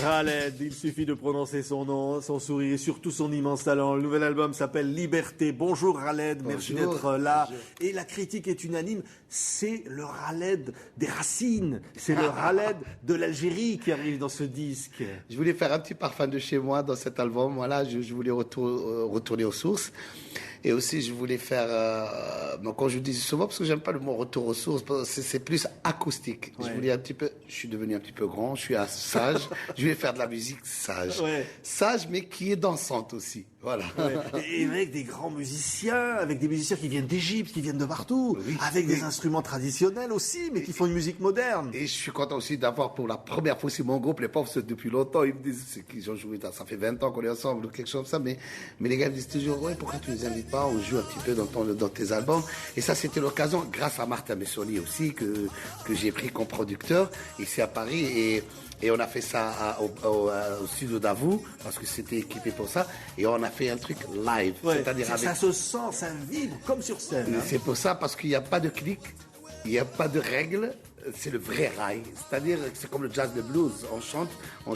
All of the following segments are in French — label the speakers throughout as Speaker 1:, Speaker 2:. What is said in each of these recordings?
Speaker 1: Khaled, il suffit de prononcer son nom, son sourire et surtout son immense talent. Le nouvel album s'appelle Liberté. Bonjour Khaled, merci d'être là. Bonjour. Et la critique est unanime, c'est le Khaled des racines, c'est le Khaled de l'Algérie qui arrive dans ce disque.
Speaker 2: Je voulais faire un petit parfum de chez moi dans cet album, voilà, je voulais retourner aux sources. Et aussi, je voulais faire... donc, quand je dis souvent, parce que j'aime pas le mot retour aux sources, c'est plus acoustique. Ouais. Je voulais un petit peu... Je suis devenu un petit peu grand, je suis un sage. Je voulais faire de la musique sage. Ouais. Sage, mais qui est dansante aussi. Voilà. Ouais.
Speaker 1: Et avec des grands musiciens, avec des musiciens qui viennent d'Égypte, qui viennent de partout, oui, avec des instruments traditionnels aussi, mais qui font une musique moderne.
Speaker 2: Et je suis content aussi d'avoir pour la première fois aussi mon groupe, les pauvres, depuis longtemps, ils me disent qu'ils ont joué, ça fait 20 ans qu'on est ensemble ou quelque chose comme ça, mais les gars me disent toujours, ouais, pourquoi tu les invites pas, on joue un petit peu dans tes albums. Et ça, c'était l'occasion, grâce à Martin Messonnier aussi, que j'ai pris comme producteur ici à Paris. Et on a fait ça au studio d'Avou, parce que c'était équipé pour ça. Et on a fait un truc live.
Speaker 1: Ouais, c'est-à-dire ça se sent, ça vibre comme sur scène. Hein.
Speaker 2: C'est pour ça, parce qu'il n'y a pas de clic, il n'y a pas de règles. C'est le vrai rail. C'est-à-dire, c'est comme le jazz, le blues. On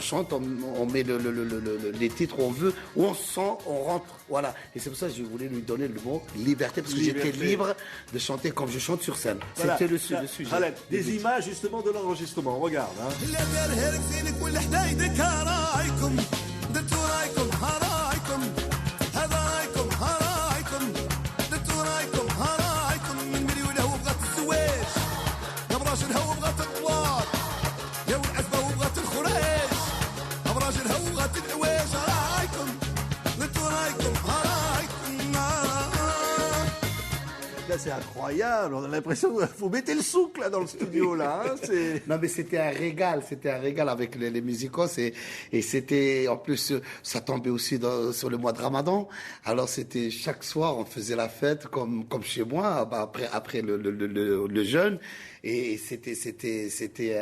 Speaker 2: chante, on met les titres où on veut, où on sent, on rentre. Voilà. Et c'est pour ça que je voulais lui donner le mot liberté, parce que j'étais libre de chanter comme je chante sur scène. Voilà. C'était le sujet.
Speaker 1: Khaled, des images justement de l'enregistrement. Regarde. Hein. C'est incroyable, on a l'impression qu'il faut mettre le souk là dans le studio là. Hein,
Speaker 2: non mais c'était un régal avec les musicos et c'était en plus ça tombait aussi sur le mois de Ramadan. Alors c'était chaque soir on faisait la fête comme chez moi après le jeûne. Et c'était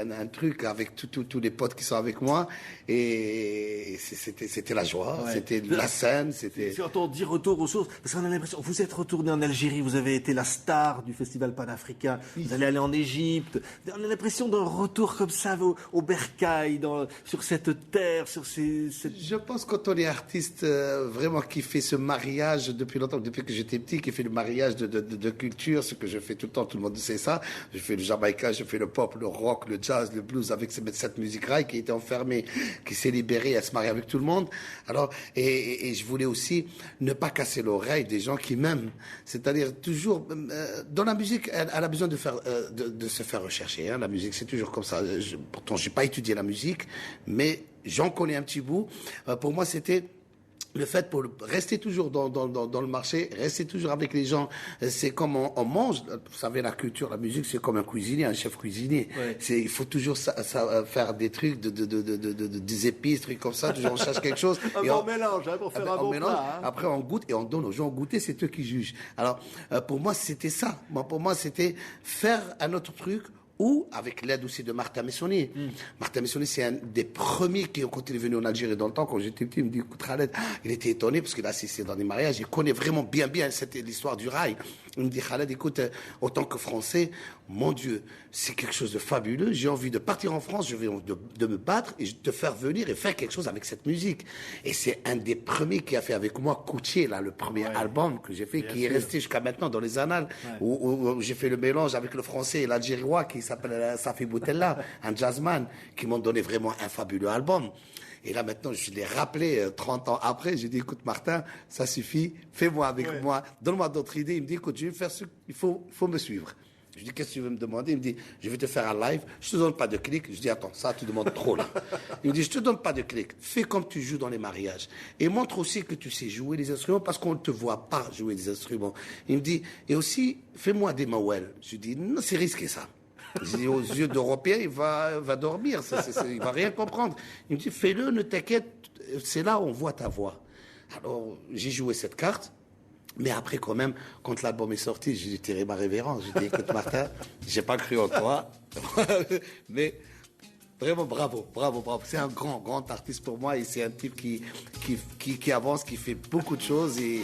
Speaker 2: un truc avec tous les potes qui sont avec moi et c'était la joie, ouais. C'était la scène, c'était.
Speaker 1: Quand on dit retour aux sources, parce qu'on a l'impression, vous êtes retourné en Algérie, vous avez été la star du festival panafricain, oui. Vous allez aller en Égypte, on a l'impression d'un retour comme ça au bercail, sur cette terre, sur
Speaker 2: Je pense que quand on est artiste vraiment qui fait ce mariage depuis longtemps, depuis que j'étais petit, qui fait le mariage de culture, ce que je fais tout le temps, tout le monde sait ça, je fais le Jamaïcain, je fais le pop, le rock, le jazz, le blues avec cette musique rail qui était enfermée, qui s'est libérée, elle se marie avec tout le monde. Alors, et je voulais aussi ne pas casser l'oreille des gens qui m'aiment. C'est-à-dire toujours, dans la musique, elle a besoin de se faire rechercher. Hein. La musique, c'est toujours comme ça. Pourtant, j'ai pas étudié la musique, mais j'en connais un petit bout. Pour moi, c'était le fait pour rester toujours dans le marché, rester toujours avec les gens, c'est comme on mange. Vous savez, la culture, la musique, c'est comme un cuisinier, un chef cuisinier. Ouais. Il faut toujours faire des trucs des épices, trucs comme ça. Toujours on cherche quelque chose.
Speaker 1: Un bon mélange, hein, pour faire un bon plat. Hein.
Speaker 2: Après, on goûte et on donne aux gens goûter. C'est eux qui jugent. Alors, pour moi, c'était ça. Pour moi, c'était faire un autre truc. Ou avec l'aide aussi de Martin Messonnier. Martin Messonnier, c'est un des premiers qui, quand il est venu en Algérie dans le temps, quand j'étais petit, il me dit, écoute, Khaled, il était étonné parce qu'il a assisté dans des mariages, il connaît vraiment bien l'histoire du rail. Il me dit, Khaled, écoute, autant que Français, mon Dieu, c'est quelque chose de fabuleux, j'ai envie de partir en France, je vais de me battre et de te faire venir et faire quelque chose avec cette musique. Et c'est un des premiers qui a fait avec moi Coutier, là, le premier album que j'ai fait, qui est resté jusqu'à maintenant dans les annales, où j'ai fait le mélange avec le français et l'algériois qui s'appelle Safi Boutella, un jazzman, qui m'ont donné vraiment un fabuleux album. Et là, maintenant, je l'ai rappelé 30 ans après. J'ai dit, écoute, Martin, ça suffit. Fais-moi avec moi. Donne-moi d'autres idées. Il me dit, écoute, je vais faire ce qu'il faut me suivre. Je dis, qu'est-ce que tu veux me demander? Il me dit, je vais te faire un live. Je te donne pas de clic. Je dis, attends, ça, tu demandes trop, là. Il me dit, je te donne pas de clic. Fais comme tu joues dans les mariages. Et montre aussi que tu sais jouer des instruments parce qu'on ne te voit pas jouer des instruments. Il me dit, et aussi, fais-moi des mawel. Je dis, non, c'est risqué, ça. J'ai dit, aux yeux d'Européens, il va dormir, il va rien comprendre. Il me dit, fais-le, ne t'inquiète, c'est là où on voit ta voix. Alors, j'ai joué cette carte, mais après, quand même, quand l'album est sorti, j'ai tiré ma révérence. J'ai dit, écoute, Martin, j'ai pas cru en toi, mais vraiment, bravo. C'est un grand artiste pour moi et c'est un type qui avance, qui fait beaucoup de choses. Et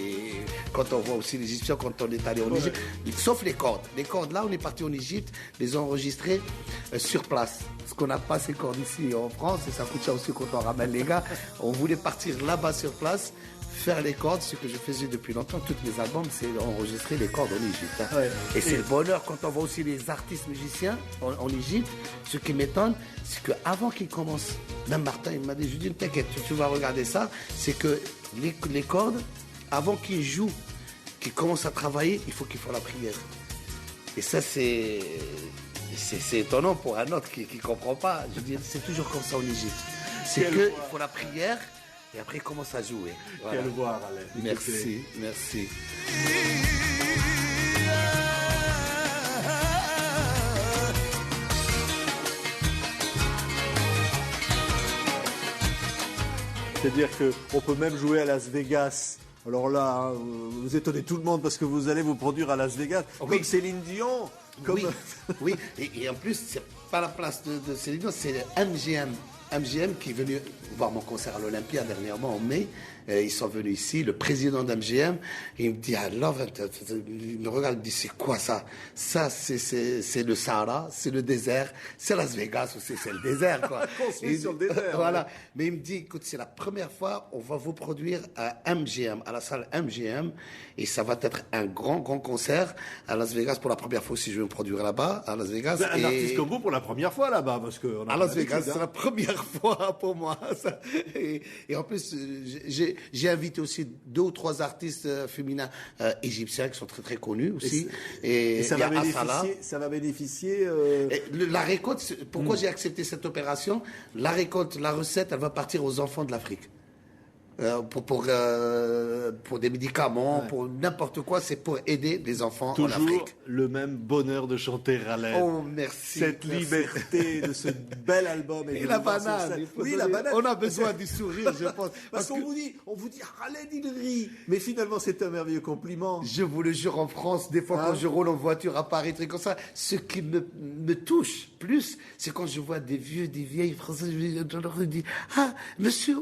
Speaker 2: quand on voit aussi l'Égyptien, quand on est allé en Égypte, sauf les cordes. Les cordes, là, on est parti en Égypte, les ont enregistrées sur place. qu'on n'a pas ces cordes ici en France, et ça coûte cher aussi quand on ramène les gars. On voulait partir là-bas sur place, faire les cordes, ce que je faisais depuis longtemps. Tous mes albums, c'est enregistrer les cordes en Égypte. Hein. Ouais. Et c'est le bonheur quand on voit aussi les artistes musiciens en Égypte. Ce qui m'étonne, c'est qu'avant qu'ils commencent, même Martin, il m'a dit, je dis, t'inquiète, tu vas regarder ça, c'est que les cordes, avant qu'ils jouent, qu'ils commencent à travailler, il faut qu'ils fassent la prière. Et ça, c'est étonnant pour un autre qui ne comprend pas. Je dis, c'est toujours comme ça en Égypte. C'est qu'il faut la prière et après il commence à jouer.
Speaker 1: Voilà. Quelle voix, Raled.
Speaker 2: Merci, merci.
Speaker 1: C'est-à-dire qu'on peut même jouer à Las Vegas. Alors là, hein, vous étonnez tout le monde parce que vous allez vous produire à Las Vegas. Oui. Comme Céline Dion.
Speaker 2: Comme... Oui, et en plus, c'est pas la place de Céline Dion, c'est le MGM. MGM qui est venu voir mon concert à l'Olympia dernièrement en mai. Ils sont venus ici, le président d'MGM, il me dit, I love it. Il me regarde, il me dit, c'est quoi ça? Ça, c'est le Sahara, c'est le désert, c'est Las Vegas aussi, c'est le désert, quoi.
Speaker 1: Construit sur le désert.
Speaker 2: Voilà. Ouais. Mais il me dit, écoute, c'est la première fois, on va vous produire à MGM, à la salle MGM, et ça va être un grand concert à Las Vegas pour la première fois aussi, je vais me produire là-bas, à Las Vegas.
Speaker 1: Un artiste comme vous pour la première fois là-bas, parce que...
Speaker 2: À Las Vegas, c'est la première fois pour moi. Ça. Et en plus, j'ai invité aussi 2 ou 3 artistes féminins égyptiens qui sont très très connus aussi.
Speaker 1: Et ça va bénéficier.
Speaker 2: La récolte, pourquoi j'ai accepté cette opération? La récolte, la recette, elle va partir aux enfants de l'Afrique. Pour des médicaments, pour n'importe quoi, c'est pour aider les enfants en Afrique.
Speaker 1: Toujours le même bonheur de chanter Raled.
Speaker 2: Oh, merci.
Speaker 1: Cette liberté de ce bel album.
Speaker 2: Et la banane.
Speaker 1: Oui, la banane.
Speaker 2: On a besoin du sourire, je pense.
Speaker 1: Parce qu'on vous dit, Raled, il rit. Mais finalement, c'est un merveilleux compliment.
Speaker 2: Je vous le jure, en France, des fois, quand je roule en voiture à Paris, trucs comme ça, ce qui me touche plus, c'est quand je vois des vieilles Français, je leur dis, ah, monsieur,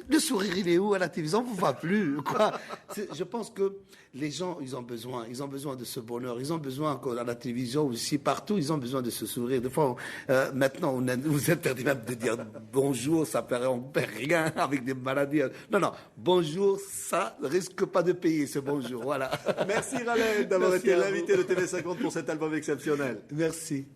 Speaker 2: le sourire, il est où à la télévision? On ne vous voit plus, quoi. Je pense que les gens, ils ont besoin de ce bonheur, ils ont besoin à la télévision aussi, partout, ils ont besoin de ce sourire. Des fois, maintenant, on vous interdit même de dire bonjour, on ne perd rien avec des maladies. Non, bonjour, ça ne risque pas de payer ce bonjour, voilà.
Speaker 1: Merci Raled d'avoir été l'invité de TV50 pour cet album exceptionnel.
Speaker 2: Merci.